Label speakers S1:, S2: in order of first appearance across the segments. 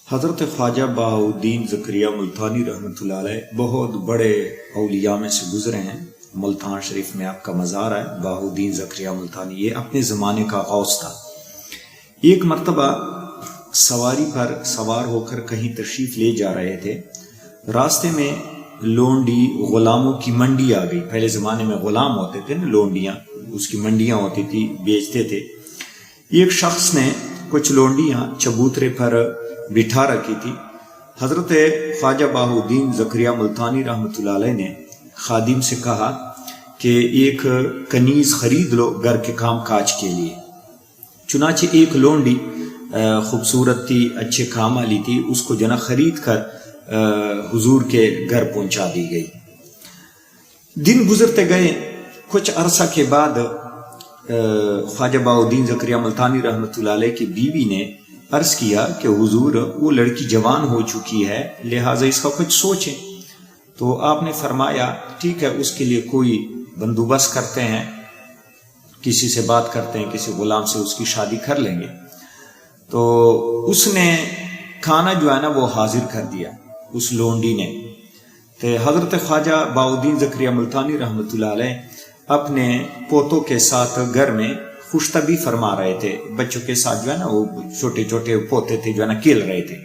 S1: حضرت خواجہ بہاؤالدین زکریا ملتانی رحمۃ اللہ علیہ بہت بڑے اولیاء میں سے گزرے ہیں۔ ملتان شریف میں آپ کا مزار ہے۔ بہاؤالدین زکریا ملتانی یہ اپنے زمانے کا غوث تھا۔ ایک مرتبہ سواری پر سوار ہو کر کہیں تشریف لے جا رہے تھے، راستے میں لونڈی غلاموں کی منڈی آ گئی۔ پہلے زمانے میں غلام ہوتے تھے نا، لونڈیاں، اس کی منڈیاں ہوتی تھی، بیچتے تھے۔ ایک شخص نے کچھ لونڈیاں چبوترے پر بٹھا رکھی تھی۔ حضرت خواجہ بہاؤالدین زکریا ملتانی رحمۃ اللہ علیہ نے خادم سے کہا کہ ایک کنیز خرید لو گھر کے کام کاج کے لیے۔ چنانچہ ایک لونڈی خوبصورت تھی، اچھے کام والی تھی، اس کو جنا خرید کر حضور کے گھر پہنچا دی گئی۔ دن گزرتے گئے، کچھ عرصہ کے بعد خواجہ بہاؤالدین زکریا ملتانی رحمۃ اللہ علیہ کی بیوی نے عرض کیا کہ حضور وہ لڑکی جوان ہو چکی ہے، لہٰذا اس کا کچھ سوچیں۔ تو آپ نے فرمایا ٹھیک ہے، اس کے لیے کوئی بندوبست کرتے ہیں، کسی سے بات کرتے ہیں، کسی غلام سے اس کی شادی کر لیں گے۔ تو اس نے کھانا جو ہے نا وہ حاضر کر دیا اس لونڈی نے۔ تو حضرت خواجہ بہاؤالدین زکریا ملتانی رحمۃ اللہ علیہ اپنے پوتوں کے ساتھ گھر میں خوشطبی فرما رہے تھے۔ بچوں کے ساتھ جو ہے نا وہ چھوٹے چھوٹے پوتے تھے جو ہے نا کھیل رہے تھے۔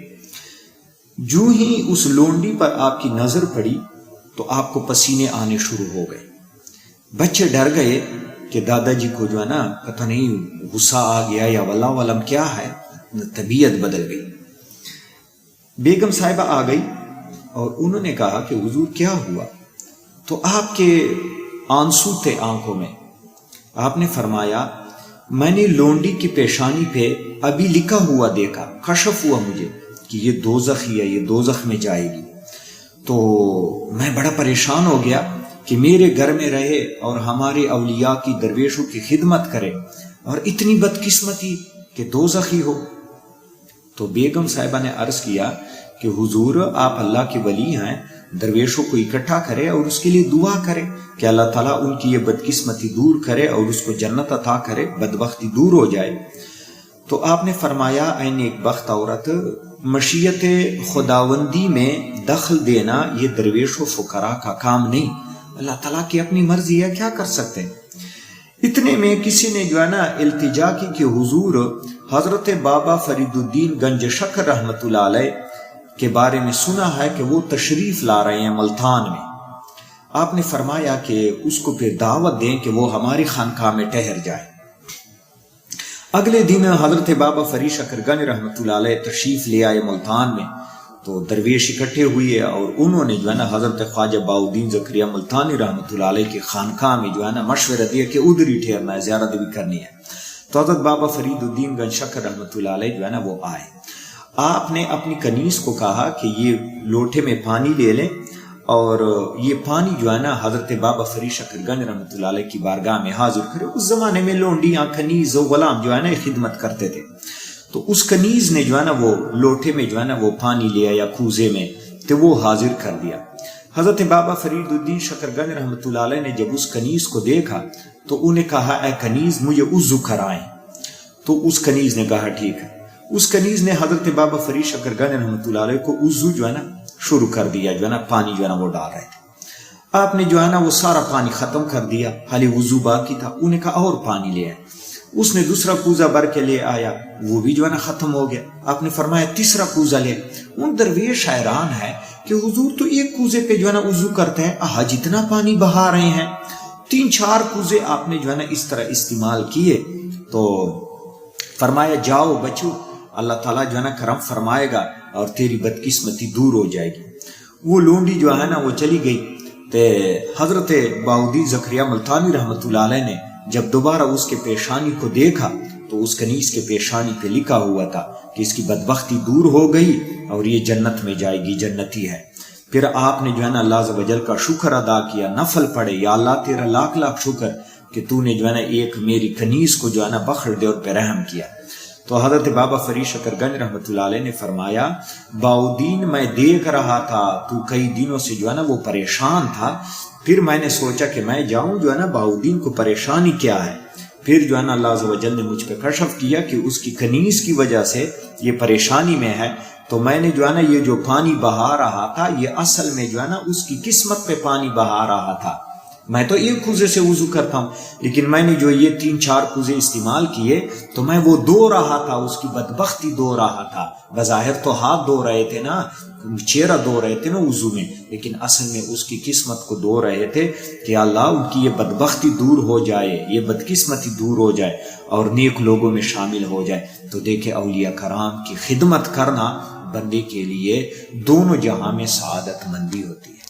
S1: جو ہی اس لونڈی پر آپ کی نظر پڑی تو آپ کو پسینے آنے شروع ہو گئے۔ بچے ڈر گئے کہ دادا جی کو جو ہے نا پتہ نہیں غصہ آ گیا یا واللہ علم کیا ہے، طبیعت بدل گئی۔ بیگم صاحبہ آ گئی اور انہوں نے کہا کہ حضور کیا ہوا؟ تو آپ کے آنسو تھے آنکھوں میں۔ آپ نے فرمایا میں نے لونڈی کی پیشانی پہ ابھی لکھا ہوا دیکھا، کشف ہوا مجھے کہ یہ دوزخ ہی ہے، یہ دوزخ میں جائے گی۔ تو میں بڑا پریشان ہو گیا کہ میرے گھر میں رہے اور ہمارے اولیاء کی درویشوں کی خدمت کرے اور اتنی بدقسمتی کہ دوزخ ہی ہو۔ تو بیگم صاحبہ نے عرض کیا کہ حضور آپ اللہ کے ولی ہیں، درویشوں کو اکٹھا کرے اور اس کے لیے دعا کرے کہ اللہ تعالیٰ ان کی یہ بدقسمتی دور کرے اور اس کو جنت عطا کرے، بدبختی دور ہو جائے۔ تو آپ نے فرمایا اے نیک بخت عورت، مشیت خداوندی میں دخل دینا یہ درویش و فقراء کا کام نہیں، اللہ تعالیٰ کی اپنی مرضی ہے، کیا کر سکتے ہیں۔ اتنے میں کسی نے جو ہے نا التجا کی کہ حضور حضرت بابا فرید الدین گنج شکر رحمۃ اللہ علیہ کے بارے میں سنا ہے کہ وہ تشریف لا رہے ہیں ملتان میں۔ آپ نے فرمایا کہ اس کو پھر دعوت دیں کہ وہ ہماری خانقاہ میں ٹھہر جائے۔ اگلے دن حضرت بابا فرید شکر گنج رحمۃ اللہ علیہ تشریف لے آئے ملتان میں۔ تو درویش اکٹھے ہوئے اور انہوں نے جو ہے نا حضرت خواجہ بہاؤالدین زکریا ملتانی رحمۃ اللہ علیہ کی خانقاہ میں جو ہے نا مشورہ دیا کہ ادھر ہی ٹھہرنا ہے، زیارت بھی کرنی ہے۔ تو حضرت بابا فرید الدین گنج شکر رحمۃ اللہ علیہ جو ہے نا وہ آئے۔ آپ نے اپنی کنیز کو کہا کہ یہ لوٹے میں پانی لے لیں اور یہ پانی جو ہے نا حضرت بابا فرید شکر گنج رحمۃ اللہ علیہ کی بارگاہ میں حاضر کرے۔ اس زمانے میں لونڈیاں، کنیز و غلام جو ہے نا خدمت کرتے تھے۔ تو اس کنیز نے جو ہے نا وہ لوٹے میں جو ہے نا وہ پانی لیا یا کوزے میں، تو وہ حاضر کر دیا۔ حضرت بابا فرید الدین شکر گنج رحمۃ اللہ علیہ نے جب اس کنیز کو دیکھا تو انہیں کہا اے کنیز مجھے وضو کرائیں۔ تو اس کنیز نے کہا ٹھیک ہے۔ اس کنیز نے حضرت بابا فرید شکر گنج رحمۃ اللہ علیہ کو وضو جو ہے نا شروع کر دیا، جو ہے نا پانی جو ہے نا وہ ڈال رہے تھے۔ آپ نے جو ہے نا وہ سارا پانی ختم کر دیا، خالی وضو باقی تھا۔ انہیں کہا اور پانی لے آئے۔ اس نے دوسرا کوزہ بھر کے لے آیا، وہ بھی جو ہے نا ختم ہو گیا۔ آپ نے فرمایا تیسرا کوزہ لے۔ ان درویش حیران ہے کہ حضور تو ایک کوزے پہ جو ہے نا وضو کرتے ہیں، آج اتنا پانی بہا رہے ہیں۔ 3-4 کوزے آپ نے جو ہے نا اس طرح استعمال کیے۔ تو فرمایا جاؤ بچو، اللہ تعالیٰ جو ہے نا کرم فرمائے گا اور تیری بدقسمتی دور ہو جائے گی۔ وہ لونڈی جو ہے نا وہ چلی گئی۔ تو حضرت بہاؤالدین زکریا ملتانی رحمۃ اللہ علیہ نے جب دوبارہ اس کے پیشانی کو دیکھا تو اس کنیز کے پیشانی پہ لکھا ہوا تھا کہ اس کی بدبختی دور ہو گئی اور یہ جنت میں جائے گی، جنتی ہے۔ پھر آپ نے جو ہے نا اللہ عز و جل کا شکر ادا کیا، نفل پڑھے، یا اللہ تیرا لاکھ لاکھ شکر کہ تو نے جو ہے نا ایک میری کنیز کو جو ہے نا بخش دے اور پہ رحم کیا۔ تو حضرت بابا فرید شکر گنج رحمۃ اللہ علیہ نے فرمایا بہاؤالدین میں دیکھ رہا تھا تو کئی دنوں سے جو ہے نا وہ پریشان تھا، پھر میں نے سوچا کہ میں جاؤں جو ہے نا بہاؤالدین کو پریشانی کیا ہے۔ پھر جو ہے نا اللہ عز و جل نے مجھ پہ کشف کیا کہ اس کی کنیز کی وجہ سے یہ پریشانی میں ہے، تو میں نے جو ہے نا یہ جو پانی بہا رہا تھا یہ اصل میں جو ہے نا اس کی قسمت پہ پانی بہا رہا تھا۔ میں تو ایک کوزے سے وضو کرتا ہوں، لیکن میں نے جو یہ 3-4 کوزے استعمال کیے تو میں وہ دھو رہا تھا، اس کی بدبختی دھو رہا تھا۔ بظاہر تو ہاتھ دھو رہے تھے نا، چہرہ دھو رہے تھے نا وضو میں، لیکن اصل میں اس کی قسمت کو دھو رہے تھے کہ اللہ ان کی یہ بدبختی دور ہو جائے، یہ بدقسمتی دور ہو جائے اور نیک لوگوں میں شامل ہو جائے۔ تو دیکھیں اولیاء کرام کی خدمت کرنا بندے کے لیے دونوں جہاں میں سعادت مندی ہوتی ہے۔